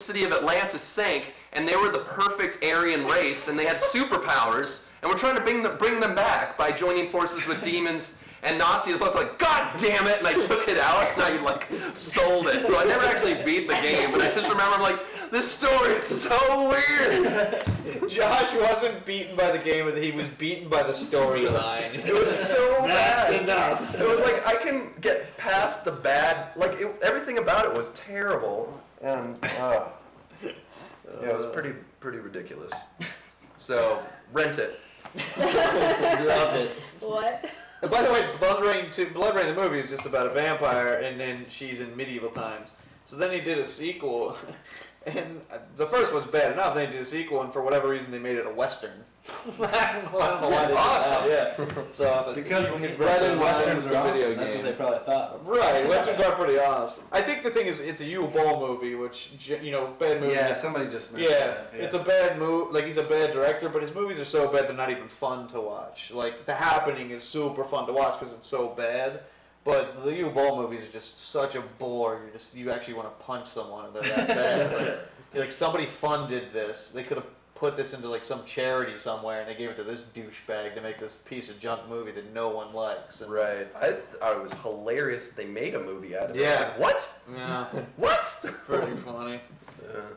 city of Atlantis sank, and they were the perfect Aryan race, and they had superpowers, and we're trying to bring them back by joining forces with demons and Nazis. So it's like, God damn it! And I took it out, and I like sold it. So I never actually beat the game, but I just remember I'm like, this story is so weird. Josh wasn't beaten by the game, he was beaten by the storyline. It was so bad. That's enough. It was like, I can get past the bad, like, everything about it was terrible. And, yeah, it was pretty ridiculous. So, rent it. Love it. What? By the way, Blood Rain the movie is just about a vampire, and then she's in medieval times. So then he did a sequel, and the first one's bad enough. Then he did a sequel, and for whatever reason, they made it a western. I don't know why they Awesome. did that. Yeah. So because right in westerns are awesome. video That's game. what they probably thought. Right, westerns are pretty awesome. I think the thing is, it's a Uwe Boll movie, which, you know, bad movies. Yeah, somebody just mentioned Yeah, that. it's a bad movie. Like, he's a bad director, but his movies are so bad they're not even fun to watch. Like, The Happening is super fun to watch because it's so bad. But the Uwe Boll movies are just such a bore. You actually want to punch someone and they're that bad. Like somebody funded this. They could have put this into like some charity somewhere, and they gave it to this douchebag to make this piece of junk movie that no one likes. And Right. I thought it was hilarious that they made a movie out of it. Yeah. Like, what? yeah, What? pretty funny.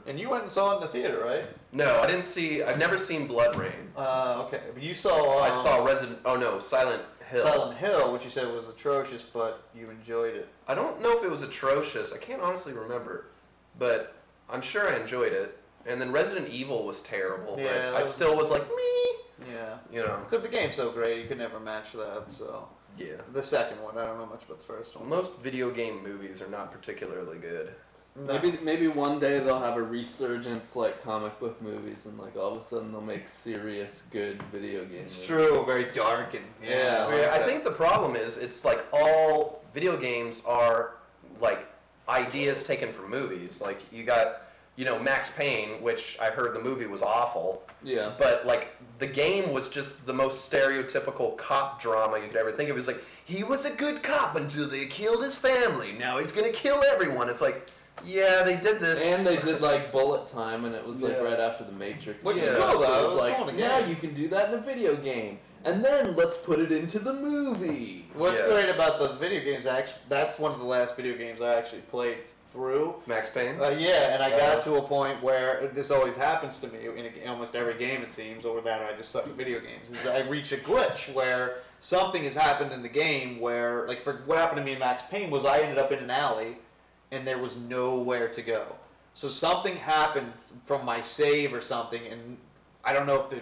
And you went and saw it in the theater, right? No, I've never seen Blood Rain. Okay, but you saw. I saw Silent Hill. Silent Hill, which you said was atrocious, but you enjoyed it. I don't know if it was atrocious. I can't honestly remember, but I'm sure I enjoyed it. And then Resident Evil was terrible. Yeah, but I still was like, me. Yeah. You know. Because the game's so great, you could never match that, so. Yeah. The second one, I don't know much about the first one. Most video game movies are not particularly good. No. Maybe one day they'll have a resurgence like comic book movies, and like all of a sudden they'll make serious good video games. It's true, very dark and Yeah. I think the problem is it's like all video games are like ideas taken from movies. Like you got, you know, Max Payne, which I heard the movie was awful. Yeah. But like the game was just the most stereotypical cop drama you could ever think of. It was like, he was a good cop until they killed his family. Now he's gonna kill everyone. It's like, yeah, they did this. And they did like bullet time, and it was like Yeah. right after the Matrix. Which is Yeah. cool, though. So It it was was like, cool in a now game. you can do that in a video game, and then let's put it into the movie. What's Yeah. great about the video games, that's one of the last video games I actually played through. Max Payne? Yeah, and I got to a point where this always happens to me in almost every game, it seems, or that I just suck at video games. Is I reach a glitch where something has happened in the game where, like, for what happened to me in Max Payne was I ended up in an alley and there was nowhere to go. So something happened from my save or something, and I don't know if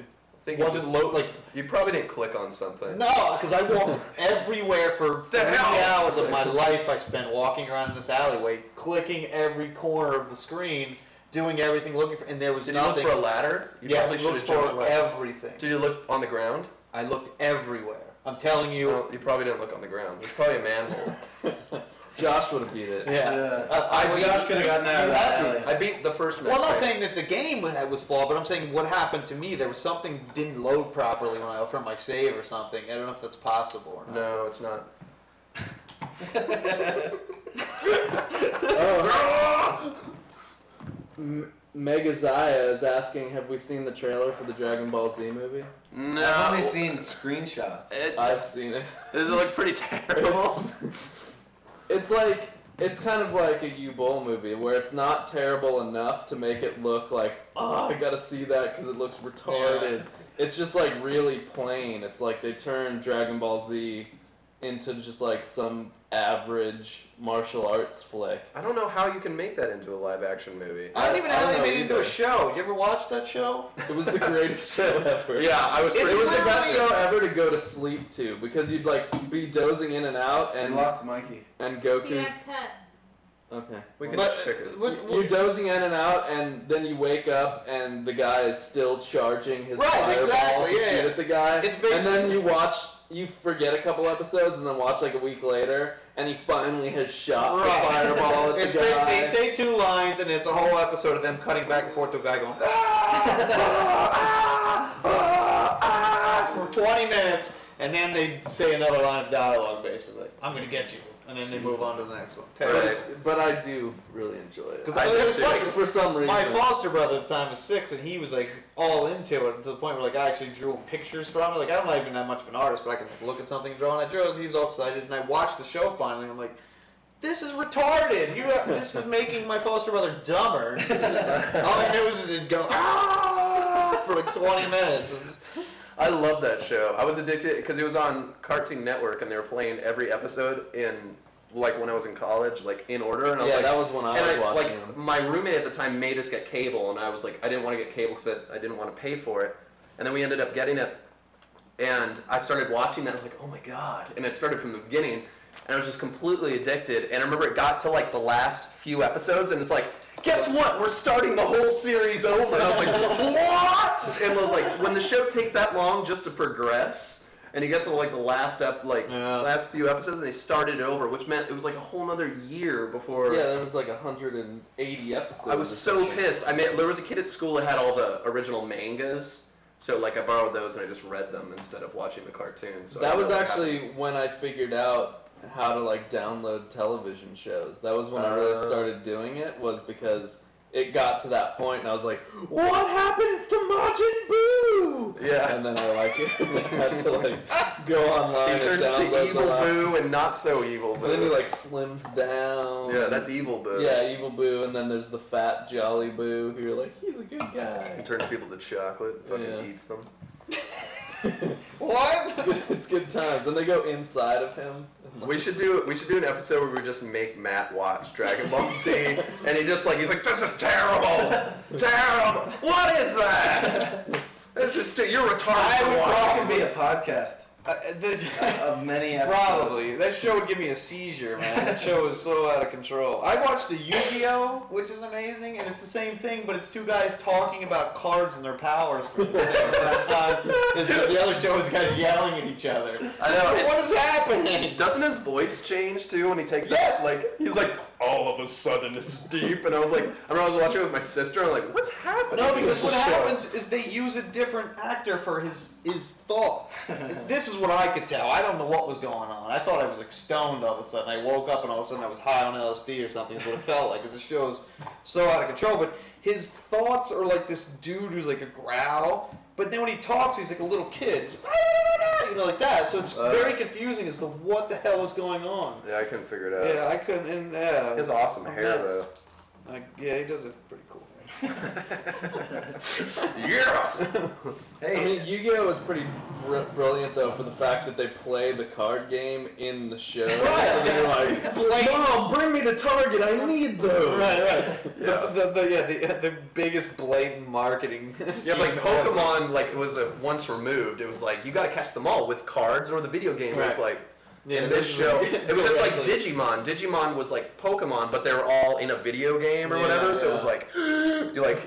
it wasn't like. You probably didn't click on something. No, because I walked everywhere for The 3 hell? hours of my life I spent walking around in this alleyway, clicking every corner of the screen, doing everything, looking for, and there was Did you look nothing. for a ladder? You Yes, probably I looked should have jumped for right. everything. Did you look on the ground? I looked everywhere. I'm telling you. Well, you probably didn't look on the ground. There's probably a manhole. Josh would have beat it. Yeah. Josh could have gotten out of that alley. I beat the first Max Well, I'm not Payne. saying that the game was flawed, but I'm saying what happened to me. There was something didn't load properly when I from my save or something. I don't know if that's possible or not. No, it's not. Megazaya is asking, have we seen the trailer for the Dragon Ball Z movie? No. I've only seen screenshots. I've seen it. Does it look pretty terrible? It's like, it's kind of like a Uwe Boll movie where it's not terrible enough to make it look like, oh, I gotta see that because it looks retarded. It's just like really plain. It's like they turned Dragon Ball Z into just like some average martial arts flick. I don't know how you can make that into a live action movie. I don't even know how they know made it into a either. show. Did you ever watch that show? It was the greatest show ever. Yeah, I was It pretty was the best literally- show ever to go to sleep to because you'd like be dozing in and out And and lost Mikey. Goku's okay. We can But, just pick this. You're dozing in and out, and then you wake up, and the guy is still charging his Right, fireball exactly, to yeah, shoot yeah. at the guy. It's and then basically- you forget a couple episodes, and then watch like a week later, and he finally has shot the Right. fireball at It's the guy. they say 2 lines, and it's a whole episode of them cutting back and forth to a guy going for 20 minutes, and then they say another line of dialogue, basically. I'm gonna get you. and then they move on to the next one. Right. But I do really enjoy it. Because I it's do funny, too. 'cause For some reason. my foster brother at the time was 6, and he was like all into it to the point where like I actually drew pictures from it. Like I'm not even that much of an artist, but I can like, look at something and draw. And I drew, so he was all excited, and I watched the show finally. And I'm like, this is retarded. This is making my foster brother dumber. All he knew was he'd go for like 20 minutes. I love that show. I was addicted because it was on Cartoon Network and they were playing every episode in like when I was in college, like in order. And I was like, that was when I was watching like them. my roommate at the time made us get cable, and I was like, I didn't want to get cable because I didn't want to pay for it. And then we ended up getting it, and I started watching that. I was like, oh my god! And it started from the beginning, and I was just completely addicted. And I remember it got to like the last few episodes, and it's like, guess what? We're starting the whole series over. And I was like, what? And I was like, when the show takes that long just to progress, and you get to like the last last few episodes, and they started it over, which meant it was like a whole other year before. Yeah, there was like 180 episodes. I was so pissed. I mean, there was a kid at school that had all the original mangas, so like I borrowed those and I just read them instead of watching the cartoons. So That was actually when I figured out how to like download television shows. That was when I really started doing it, was because it got to that point and I was like, what happens to Majin Buu? Yeah. And then I like it. And then I had to like go online He and turns download to Evil the last. Boo and not so evil Boo. And then he like slims down. Yeah, that's Evil Boo. Yeah, Evil Boo, and then there's the fat Jolly Boo who you're like, he's a good He guy. turns people to chocolate and fucking Yeah. eats them. What? It's good times, and they go inside of him. We should do an episode where we just make Matt watch Dragon Ball Z, and he's like, this is terrible, terrible. What is that? This is you're retarded. I for would watching probably be it. a podcast of many episodes. Probably. That show would give me a seizure, man. That show is so out of control. I watched the Yu-Gi-Oh, which is amazing, and it's the same thing, but it's two guys talking about cards and their powers for the same amount of time. The other show is guys yelling at each other. I know. So what is happening? Doesn't his voice change too when he takes Yes. that? Like he's like, all of a sudden it's deep, and I was like, I remember I was watching it with my sister, and I'm like, what's happening? No, in because this what show? happens is they use a different actor for his thoughts. This is what I could tell. I don't know what was going on. I thought I was like stoned all of a sudden. I woke up and all of a sudden I was high on LSD or something is what it felt like, because the show's so out of control. But his thoughts are like this dude who's like a growl, but then when he talks he's like a little kid. He's you know, like that. So it's very confusing as to what the hell is going on. Yeah, I couldn't figure it out. Yeah, I couldn't. And yeah, He has awesome hair nuts. though. Like, yeah, he does it pretty cool. Yeah. I mean, Yu-Gi-Oh! Was pretty brilliant though for the fact that they play the card game in the show. Right. So they're like, Mom, bring me the target. I need those. Right. Yeah. The biggest blatant marketing. Yeah, like Pokemon, like it was once removed. It was like you got to catch them all with cards or the video game. It was Right. like in this show, it was just like Digimon. Digimon was like Pokemon, but they were all in a video game or Yeah, whatever. So it was yeah. like you like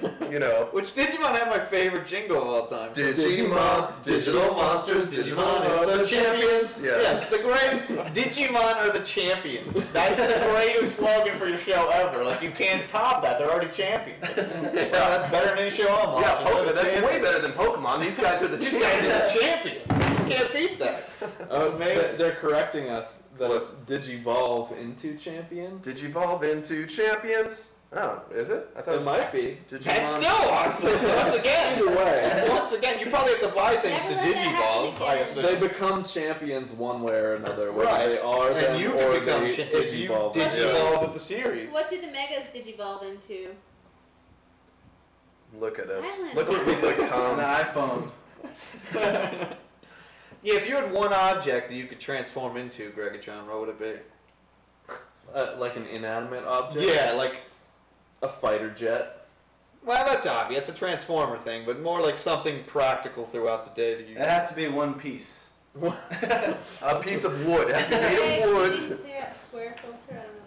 Which Digimon had my favorite jingle of all time. Digimon, digital monsters, Digimon are the champions. Yeah. Yes, the greatest. Digimon are the champions. That's the greatest slogan for your show ever. Like, you can't top that. They're already champions. Well, that's better than any show I'm watching. Yeah, They're the That's way champions. better than Pokemon. These guys are the These guys champions. are the champions. You can't beat that. Oh, amazing. they're correcting us that What? it's Digivolve into champions. Digivolve into champions. Oh, is it? I thought It might be. Digimon. That's still awesome. Once again. Either way. Once again, you probably have to buy things to Never let that happen Digivolve, I again. assume. They become champions one way or another, whether Right. they are them and you or can become they if you Digivolve. Digivolve with the series. What do the megas digivolve into? Look at us. Silent. Look what we become. An iPhone. Yeah, if you had one object that you could transform into, Gregatron, what would it be? Like an inanimate object? Yeah, like, A fighter jet. well, that's obvious. It's a transformer thing, but more like something practical throughout the day that you. It has to be one piece. A piece of wood. It has to be made of wood. Is there a square filter? I don't know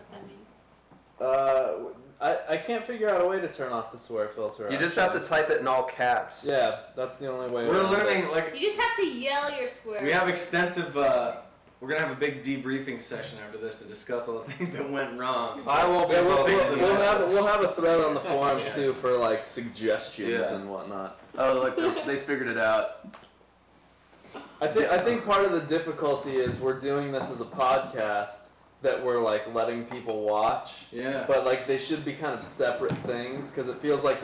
what that means. I can't figure out a way to turn off the swear filter. You just have to type it in all caps. Yeah, that's the only way. We're around it. learning, like, You just have to yell your swear. we have extensive, we're gonna have a big debriefing session after this to discuss all the things that went wrong. I won't be Yeah, able to fix them. we'll have a thread on the forums too for like suggestions Yeah. and whatnot. Oh, look, they figured it out. I think part of the difficulty is we're doing this as a podcast. that we're like letting people watch. Yeah. But like they should be kind of separate things because it feels like the